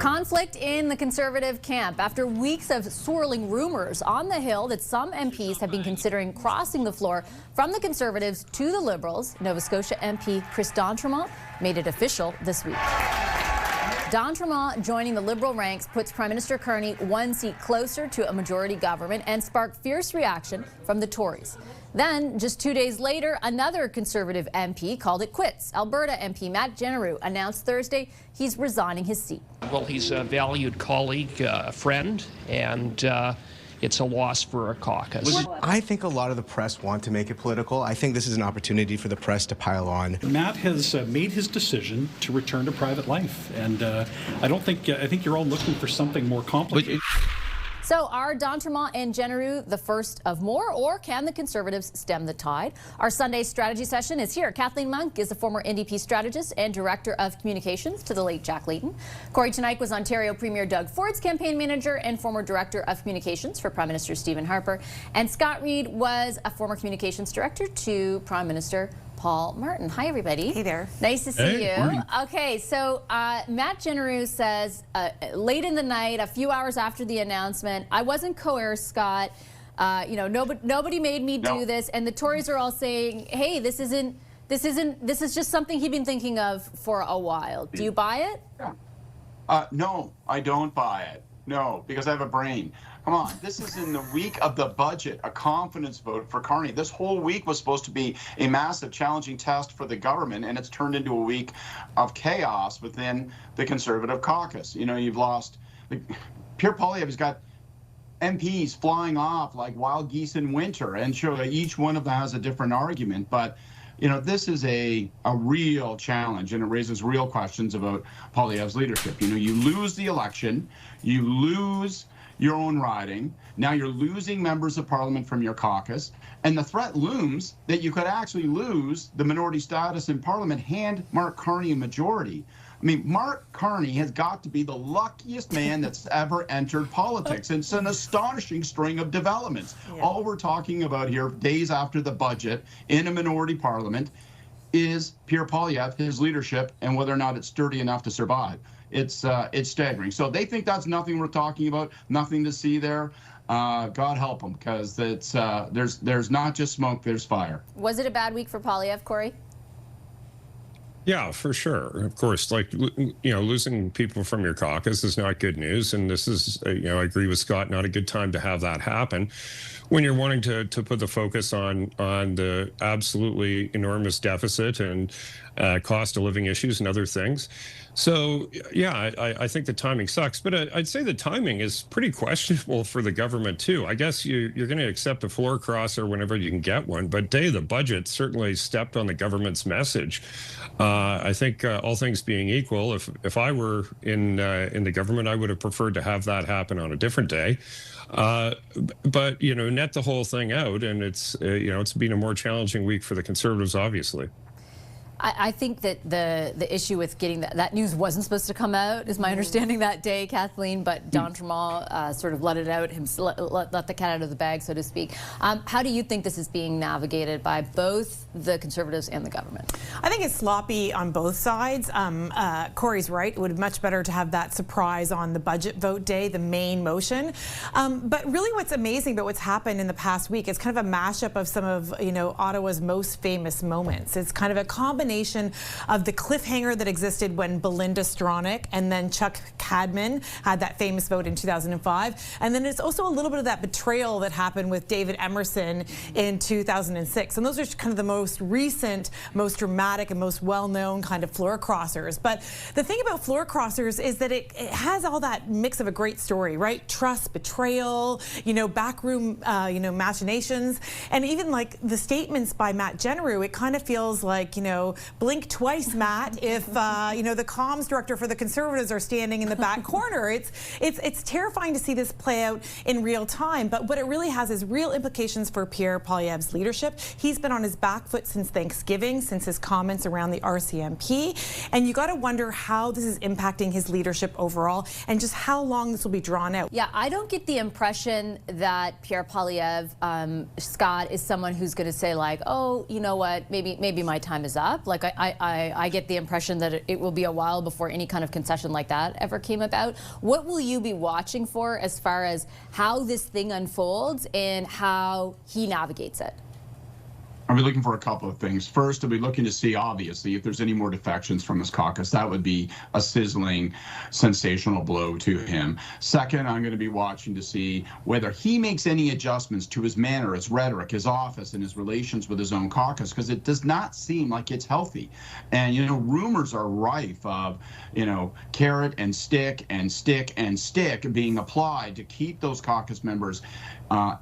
Conflict in the Conservative camp after weeks of swirling rumors on the Hill that some MPs have been considering crossing the floor from the Conservatives to the Liberals. Nova Scotia MP Chris D'Entremont made it official this week. D'Entremont joining the Liberal ranks puts Prime Minister Carney one seat closer to a majority government and sparked fierce reaction from the Tories. Then, just 2 days later, another Conservative MP called it quits. Alberta MP Matt Jeneroux announced Thursday he's resigning his seat. Well, he's a valued colleague, friend, and it's a loss for our caucus. I think a lot of the press want to make it political. I think this is an opportunity for the press to pile on. Matt has made his decision to return to private life, and I think you're all looking for something more complicated. So are D'Entremont and Jeneroux the first of more, or can the Conservatives stem the tide? Our Sunday strategy session is here. Kathleen Monk is a former NDP strategist and Director of Communications to the late Jack Layton. Kory Teneycke was Ontario Premier Doug Ford's campaign manager and former Director of Communications for Prime Minister Stephen Harper. And Scott Reid was a former Communications Director to Prime Minister Paul Martin. Hi, everybody. Hey there. Nice to see you. Morning. Okay, so Matt Jeneroux says late in the night, a few hours after the announcement, I wasn't coerced, Scott. Nobody made me do this, and the Tories are all saying, hey, this is just something he'd been thinking of for a while. Do you buy it? No, I don't buy it. No, because I have a brain. Come on, this is in the week of the budget, a confidence vote for Carney. This whole week was supposed to be a massive, challenging test for the government, and it's turned into a week of chaos within the Conservative caucus. You know, you've lost Pierre Poilievre has got MPs flying off like wild geese in winter, and sure, each one of them has a different argument, but you know, this is a real challenge, and it raises real questions about Poilievre's leadership. You know, you lose the election, you lose your own riding, now you're losing members of parliament from your caucus, and the threat looms that you could actually lose the minority status in parliament, hand Mark Carney a majority. I mean, Mark Carney has got to be the luckiest man that's ever entered politics. And it's an astonishing string of developments. Yeah. All we're talking about here, days after the budget, in a minority parliament, is Pierre Poilievre, his leadership, and whether or not it's sturdy enough to survive. It's staggering. So they think that's nothing we're talking about, nothing to see there. God help them, because it's there's not just smoke, there's fire. Was it a bad week for Poilievre, Kory? Yeah, for sure. Of course, like, losing people from your caucus is not good news. And this is, I agree with Scott, not a good time to have that happen when you're wanting to put the focus on the absolutely enormous deficit and cost of living issues and other things. So, yeah, I think the timing sucks, but I'd say the timing is pretty questionable for the government, too. I guess you're going to accept a floor crosser whenever you can get one, but day of the budget certainly stepped on the government's message. I think all things being equal, if I were in the government, I would have preferred to have that happen on a different day. But, net the whole thing out, and it's been a more challenging week for the Conservatives, obviously. I think that the issue with getting that news wasn't supposed to come out, is my understanding that day, Kathleen, but D'Entremont sort of let it out, let the cat out of the bag, so to speak. How do you think this is being navigated by both the Conservatives and the government? I think it's sloppy on both sides. Kory's right. It would be much better to have that surprise on the budget vote day, the main motion. But really what's amazing about what's happened in the past week is kind of a mashup of some of, Ottawa's most famous moments. It's kind of a combination of the cliffhanger that existed when Belinda Stronach and then Chuck Cadman had that famous vote in 2005. And then it's also a little bit of that betrayal that happened with David Emerson in 2006. And those are kind of the most recent, most dramatic, and most well-known kind of floor crossers. But the thing about floor crossers is that it has all that mix of a great story, right? Trust, betrayal, backroom, machinations. And even like the statements by Matt Jeneroux, it kind of feels like, blink twice, Matt, if the comms director for the Conservatives are standing in the back corner. It's terrifying to see this play out in real time, but what it really has is real implications for Pierre Poilievre's leadership. He's been on his back foot since Thanksgiving, since his comments around the RCMP, and you got to wonder how this is impacting his leadership overall and just how long this will be drawn out. Yeah, I don't get the impression that Pierre Poilievre, Scott, is someone who's going to say like, oh, you know what, maybe my time is up. Like I get the impression that it will be a while before any kind of concession like that ever came about. What will you be watching for as far as how this thing unfolds and how he navigates it? I'll be looking for a couple of things. First, I'll be looking to see, obviously, if there's any more defections from his caucus. That would be a sizzling, sensational blow to him. Second, I'm going to be watching to see whether he makes any adjustments to his manner, his rhetoric, his office, and his relations with his own caucus, because it does not seem like it's healthy. And, rumors are rife of, carrot and stick and stick and stick being applied to keep those caucus members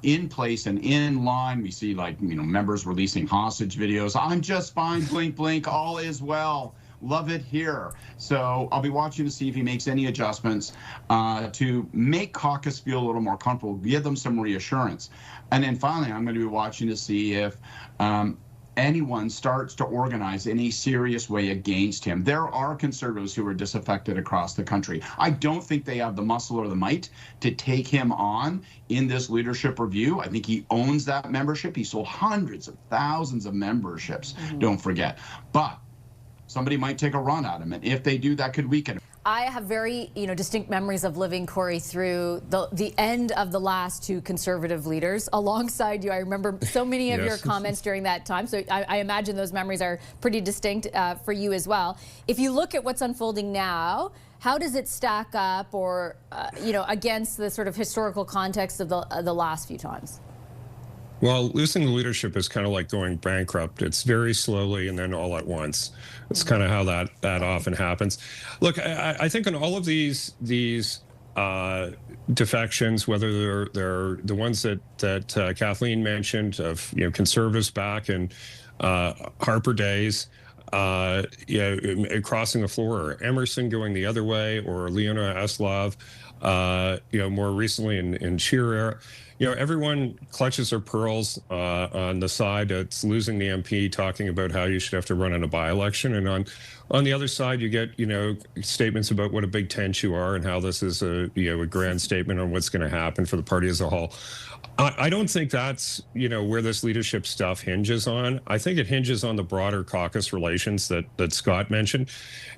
in place and in line. We see, members releasing hostage videos. I'm just fine, blink, blink, all is well. Love it here. So I'll be watching to see if he makes any adjustments to make caucus feel a little more comfortable, give them some reassurance. And then finally, I'm going to be watching to see if anyone starts to organize in a serious way against him. There are conservatives who are disaffected across the country. I don't think they have the muscle or the might to take him on in this leadership review. I think he owns that membership. He sold hundreds of thousands of memberships, don't forget. But somebody might take a run at him, and if they do, that could weaken him. I have very, distinct memories of living, Kory, through the end of the last two conservative leaders alongside you. I remember so many of your comments during that time, so I imagine those memories are pretty distinct for you as well. If you look at what's unfolding now, how does it stack up, or against the sort of historical context of the last few times? Well, losing the leadership is kind of like going bankrupt. It's very slowly and then all at once. It's kind of how that often happens. Look, I think in all of these defections, whether they're the ones that Kathleen mentioned of conservatives back in Harper days, crossing the floor, or Emerson going the other way, or Leona Eslov, more recently in Scheer era. Everyone clutches their pearls on the side that's losing the MP, talking about how you should have to run in a by-election, and on the other side you get statements about what a big tent you are and how this is a grand statement on what's going to happen for the party as a whole. I don't think that's where this leadership stuff hinges on. I think it hinges on the broader caucus relations that Scott mentioned,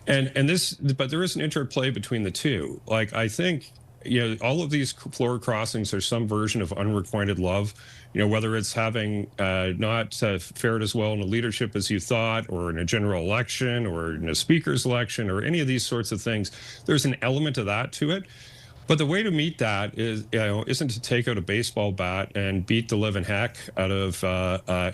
but there is an interplay between the two. I think all of these floor crossings are some version of unrequited love, whether it's having not fared as well in a leadership as you thought, or in a general election, or in a speaker's election, or any of these sorts of things. There's an element of that to it. But the way to meet that is, isn't to take out a baseball bat and beat the living heck out of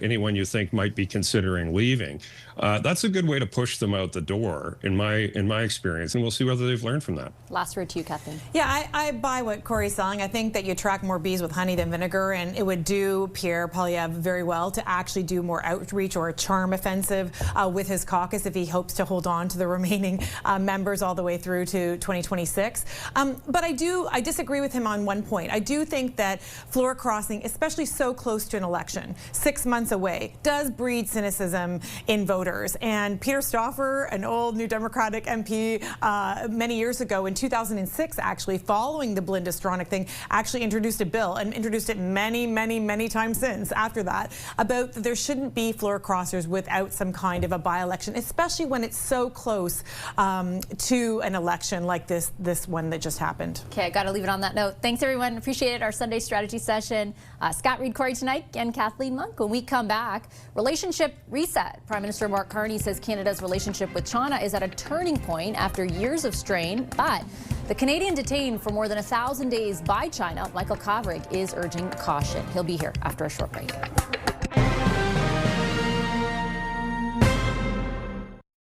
anyone you think might be considering leaving. That's a good way to push them out the door, in my experience, and we'll see whether they've learned from that. Last word to you, Kathleen. Yeah, I buy what Kory's saying. I think that you attract more bees with honey than vinegar, and it would do Pierre Poilievre very well to actually do more outreach or a charm offensive with his caucus if he hopes to hold on to the remaining members all the way through to 2026. But I disagree with him on one point. I do think that floor crossing, especially so close to an election, 6 months away, does breed cynicism in voters. And Peter Stauffer, an old New Democratic MP many years ago, in 2006, actually, following the Belinda Stronach thing, actually introduced a bill, and introduced it many, many, many times since after that, about that there shouldn't be floor crossers without some kind of a by-election, especially when it's so close to an election like this one that just happened. Okay, I got to leave it on that note. Thanks, everyone. Appreciate it. Our Sunday strategy session. Scott Reid, Kory Teneycke, and Kathleen Monk. When we come back, relationship reset. Prime Minister Mark Carney says Canada's relationship with China is at a turning point after years of strain, but the Canadian detained for more than 1,000 days by China, Michael Kovrig, is urging caution. He'll be here after a short break.